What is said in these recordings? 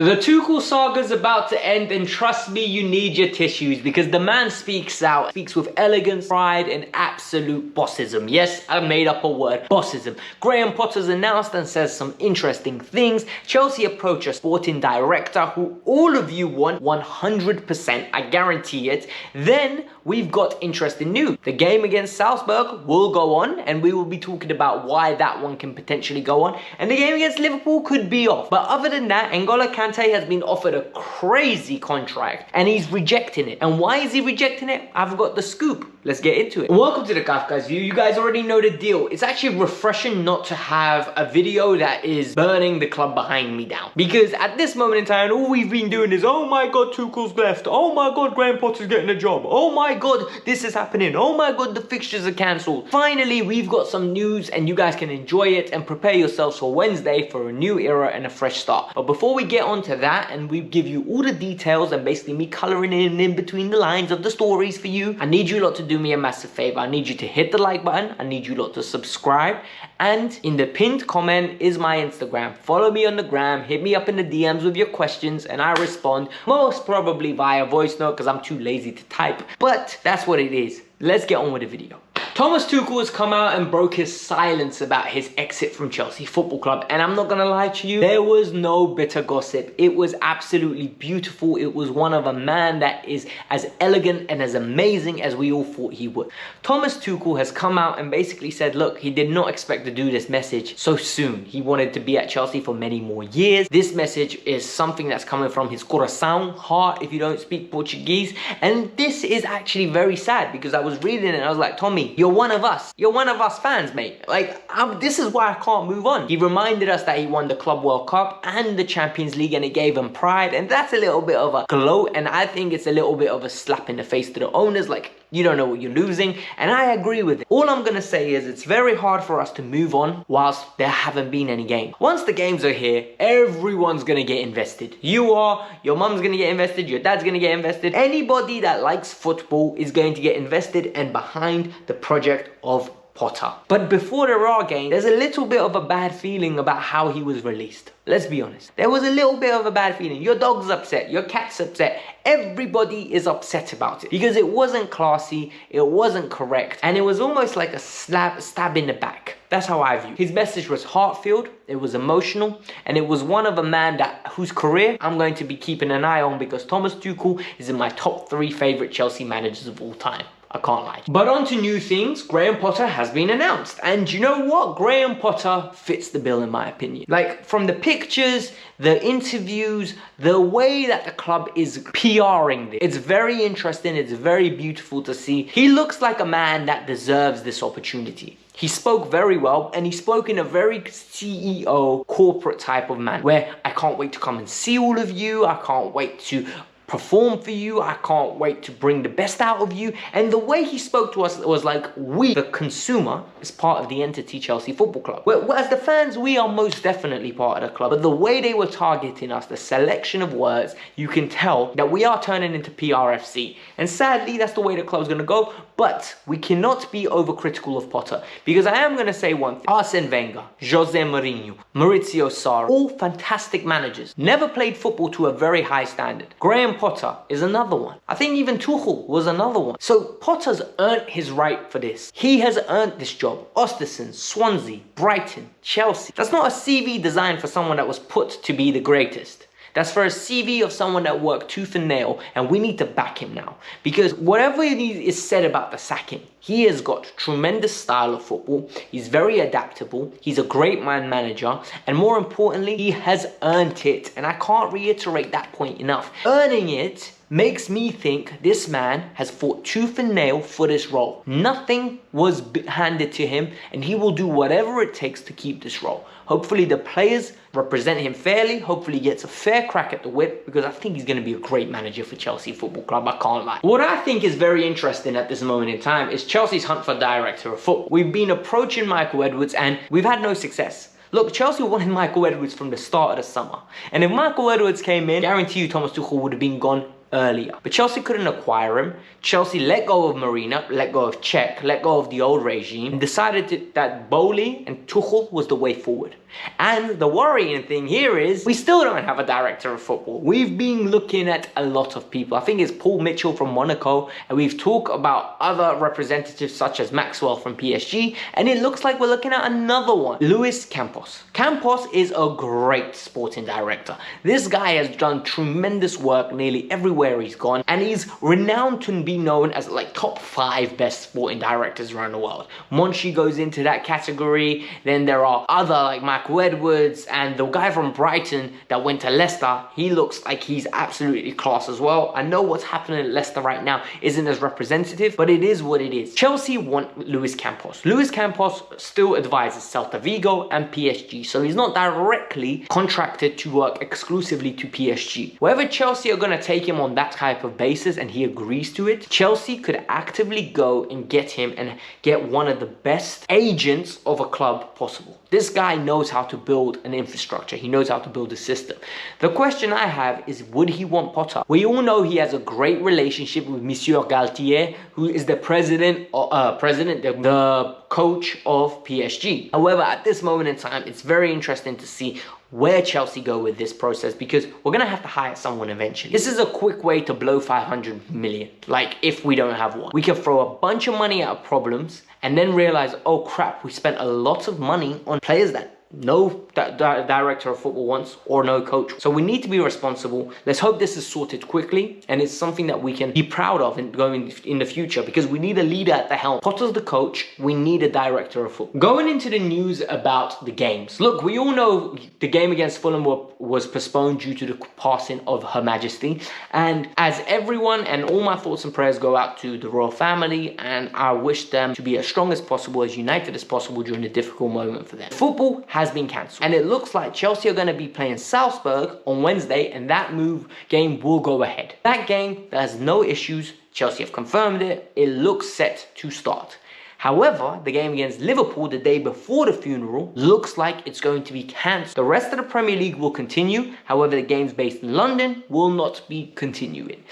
The Tuchel saga's about to end, and trust me, you need your tissues because the man speaks out, speaks with elegance, pride, and absolute bossism. Yes, I made up a word, bossism. Graham Potter's announced and says some interesting things. Chelsea approach a sporting director who all of you want 100%, I guarantee it. Then we've got interesting news. The game against Salzburg will go on, and we will be talking about why that one can potentially go on. And the game against Liverpool could be off. But other than that, N'Golo Kante has been offered a crazy contract and he's rejecting it. And why is he rejecting it? I've got the scoop. Let's get into it. Welcome to the Kavkas View. You guys already know the deal. It's actually refreshing not to have a video that is burning the club behind me down. Because at this moment in time, all we've been doing is, oh my God, Tuchel's left. Oh my God, Graham Potter's getting a job. Oh my God, this is happening. Oh my God, the fixtures are cancelled. Finally, we've got some news and you guys can enjoy it and prepare yourselves for Wednesday for a new era and a fresh start. But before we get on to that and we give you all the details and basically me coloring in between the lines of the stories for you, I need you lot to do me a massive favor. I need you to hit the like button. I need you lot to subscribe. And in the pinned comment is my Instagram. Follow me on the gram. Hit me up in the DMs with your questions and I respond most probably via voice note because I'm too lazy to type. But that's what it is. Let's get on with the video. Thomas Tuchel has come out and broke his silence about his exit from Chelsea Football Club, and I'm not gonna lie to you, there was no bitter gossip. It was absolutely beautiful. It was one of a man that is as elegant and as amazing as we all thought he would. Thomas Tuchel has come out and basically said, look, he did not expect to do this message so soon. He wanted to be at Chelsea for many more years. This message is something that's coming from his coração, heart, if you don't speak Portuguese, and this is actually very sad because I was reading it and I was like, Tommy, you're one of us. You're one of us fans, mate. Like, this is why I can't move on. He reminded us that he won the Club World Cup and the Champions League and it gave him pride. And that's a little bit of a gloat. And I think it's a little bit of a slap in the face to the owners. Like, you don't know what you're losing. And I agree with it. All I'm going to say is it's very hard for us to move on whilst there haven't been any games. Once the games are here, everyone's going to get invested. You are, your mum's going to get invested, your dad's going to get invested. Anybody that likes football is going to get invested and behind the project of Potter. But before there are games, there's a little bit of a bad feeling about how he was released. Let's be honest. There was a little bit of a bad feeling. Your dog's upset, your cat's upset. Everybody is upset about it because it wasn't classy, it wasn't correct, and it was almost like a stab in the back. That's how I view it. His message was heartfelt, it was emotional, and it was one of a man whose career I'm going to be keeping an eye on because Thomas Tuchel is in my top 3 favorite Chelsea managers of all time. I can't lie. But on to new things. Graham Potter has been announced. And you know what? Graham Potter fits the bill in my opinion. Like, from the pictures, the interviews, the way that the club is PRing this. It's very interesting. It's very beautiful to see. He looks like a man that deserves this opportunity. He spoke very well and he spoke in a very CEO corporate type of man where I can't wait to come and see all of you. I can't wait to perform for you. I can't wait to bring the best out of you. And the way he spoke to us was like we, the consumer, is part of the entity Chelsea Football Club. As the fans, we are most definitely part of the club. But the way they were targeting us, the selection of words, you can tell that we are turning into PRFC. And sadly, that's the way the club's going to go. But we cannot be overcritical of Potter because I am going to say one thing. Arsene Wenger, Jose Mourinho, Maurizio Sarri, all fantastic managers. Never played football to a very high standard. Graham Potter is another one. I think even Tuchel was another one. So Potter's earned his right for this. He has earned this job. Ostersund, Swansea, Brighton, Chelsea. That's not a CV designed for someone that was put to be the greatest. That's for a CV of someone that worked tooth and nail, and we need to back him now. Because whatever is said about the sacking, he has got tremendous style of football. He's very adaptable. He's a great man manager. And more importantly, he has earned it. And I can't reiterate that point enough. Earning it makes me think this man has fought tooth and nail for this role. Nothing was handed to him, and he will do whatever it takes to keep this role. Hopefully the players represent him fairly. Hopefully he gets a fair crack at the whip because I think he's going to be a great manager for Chelsea Football Club. I can't lie. What I think is very interesting at this moment in time is Chelsea's hunt for director of football. We've been approaching Michael Edwards and we've had no success. Look, Chelsea wanted Michael Edwards from the start of the summer. And if Michael Edwards came in, guarantee you Thomas Tuchel would have been gone earlier. But Chelsea couldn't acquire him. Chelsea let go of Marina, let go of Czech, let go of the old regime, and decided that Bowley and Tuchel was the way forward. And the worrying thing here is we still don't have a director of football. We've been looking at a lot of people. I think it's Paul Mitchell from Monaco, and we've talked about other representatives such as Maxwell from PSG, and it looks like we're looking at another one, Luis Campos. Campos is a great sporting director. This guy has done tremendous work nearly everywhere he's gone, and he's renowned to be known as like top 5 best sporting directors around the world. Monchi goes into that category. Then there are other like Michael Edwards, and the guy from Brighton that went to Leicester, he looks like he's absolutely class as well. I know what's happening at Leicester right now isn't as representative, but it is what it is. Chelsea want Luis Campos. Luis Campos still advises Celta Vigo and PSG, so he's not directly contracted to work exclusively to PSG. Whether Chelsea are going to take him on that type of basis and he agrees to it, Chelsea could actively go and get him and get one of the best agents of a club possible. This guy knows how to build an infrastructure. He knows how to build a system. The question I have is, would he want Potter? We all know he has a great relationship with Monsieur Galtier, who is the the coach of PSG. However, at this moment in time, it's very interesting to see where Chelsea go with this process, because we're going to have to hire someone eventually. This is a quick way to blow 500 million. Like, if we don't have one, we can throw a bunch of money at problems and then realize, oh crap, we spent a lot of money on players that no director of football wants or no coach. So we need to be responsible. Let's hope this is sorted quickly and it's something that we can be proud of in going in the future, because we need a leader at the helm. Potter's the coach. We need a director of football. Going into the news about the games. Look, we all know the game against Fulham was postponed due to the passing of Her Majesty. And as everyone, and all my thoughts and prayers go out to the royal family, and I wish them to be as strong as possible, as united as possible during a difficult moment for them. Football has been cancelled, and it looks like Chelsea are going to be playing Salzburg on Wednesday, and that game will go ahead. That game, there's no issues. Chelsea have confirmed it. It looks set to start. However, the game against Liverpool the day before the funeral looks like it's going to be cancelled. The rest of the Premier League will continue. However, the games based in London will not be continuing.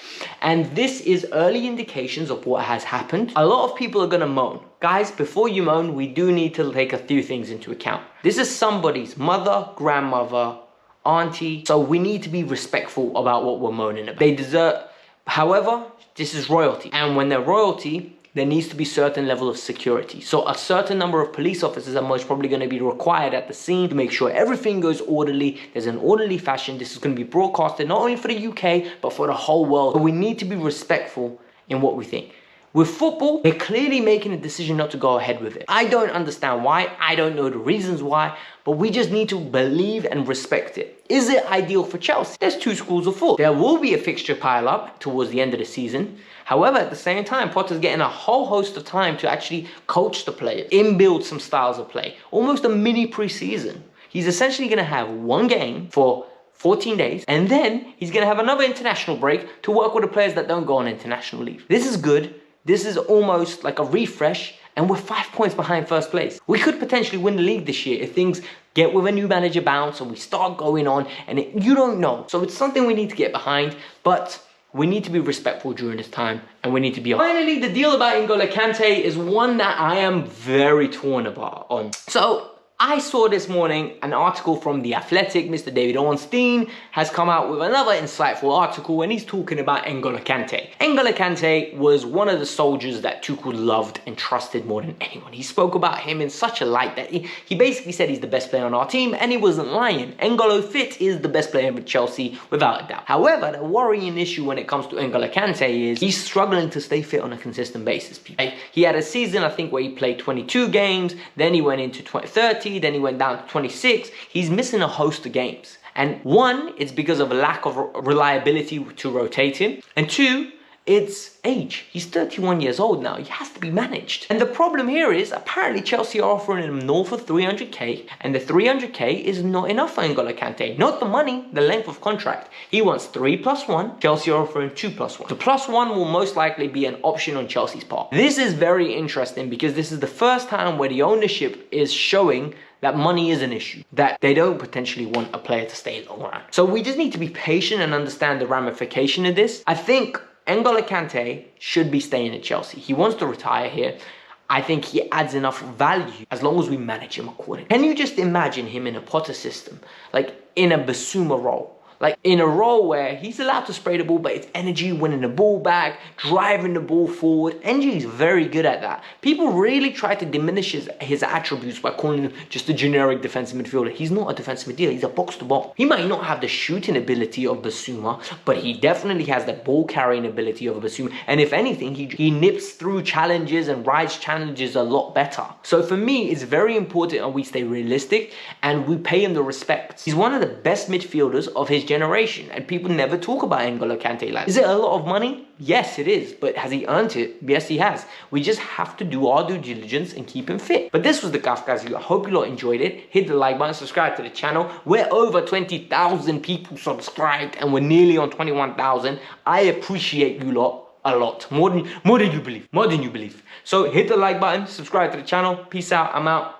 And this is early indications of what has happened. A lot of people are going to moan. Guys, before you moan, we do need to take a few things into account. This is somebody's mother, grandmother, auntie. So we need to be respectful about what we're moaning about. They deserve. However, this is royalty. And when they're royalty, there needs to be certain level of security. So a certain number of police officers are most probably going to be required at the scene to make sure everything goes orderly. There's an orderly fashion. This is going to be broadcasted not only for the UK, but for the whole world. So we need to be respectful in what we think. With football, they're clearly making a decision not to go ahead with it. I don't understand why. I don't know the reasons why, but we just need to believe and respect it. Is it ideal for Chelsea? There's 2 schools of thought. There will be a fixture pile up towards the end of the season. However, at the same time, Potter's getting a whole host of time to actually coach the players, inbuild some styles of play, almost a mini pre-season. He's essentially going to have one game for 14 days, and then he's going to have another international break to work with the players that don't go on international leave. This is good. This is almost like a refresh, and we're 5 points behind first place. We could potentially win the league this year if things get with a new manager bounce and we start going on, and you don't know. So it's something we need to get behind, but we need to be respectful during this time, and we need to be... Finally, the deal about N'Golo Kante is one that I am very torn on. So I saw this morning an article from The Athletic. Mr. David Ornstein has come out with another insightful article, and he's talking about N'Golo Kante. N'Golo Kante was one of the soldiers that Tuchel loved and trusted more than anyone. He spoke about him in such a light that he basically said he's the best player on our team, and he wasn't lying. N'Golo Fit is the best player with Chelsea, without a doubt. However, the worrying issue when it comes to N'Golo Kante is he's struggling to stay fit on a consistent basis. He had a season, I think, where he played 22 games, then he went into 30, then he went down to 26. He's missing a host of games. And 1, it's because of a lack of reliability to rotate him. And 2, it's age. He's 31 years old now. He has to be managed. And the problem here is apparently Chelsea are offering him north of 300k, and the 300k is not enough for N'Golo Kante. Not the money, the length of contract. He wants 3+1. Chelsea are offering 2+1. The +1 will most likely be an option on Chelsea's part. This is very interesting because this is the first time where the ownership is showing that money is an issue, that they don't potentially want a player to stay long run. So we just need to be patient and understand the ramification of this. I think N'Golo Kante should be staying at Chelsea. He wants to retire here. I think he adds enough value as long as we manage him accordingly. Can you just imagine him in a Potter system, like in a Basuma role? Like in a role where he's allowed to spray the ball, but it's energy, winning the ball back, driving the ball forward. NG is very good at that. People really try to diminish his attributes by calling him just a generic defensive midfielder. He's not a defensive midfielder, he's a box-to-box. He might not have the shooting ability of Basuma, but he definitely has the ball carrying ability of Basuma. And if anything, he nips through challenges and rides challenges a lot better. So for me, it's very important that we stay realistic and we pay him the respect. He's one of the best midfielders of his generation, and people never talk about N'Golo Kante like that. Is it a lot of money? Yes, it is. But has he earned it? Yes, he has. We just have to do our due diligence and keep him fit. But this was the Kavkas View. I hope you lot enjoyed it. Hit the like button, subscribe to the channel. We're over 20,000 people subscribed and we're nearly on 21,000. I appreciate you lot a lot. More than you believe. So hit the like button, subscribe to the channel. Peace out. I'm out.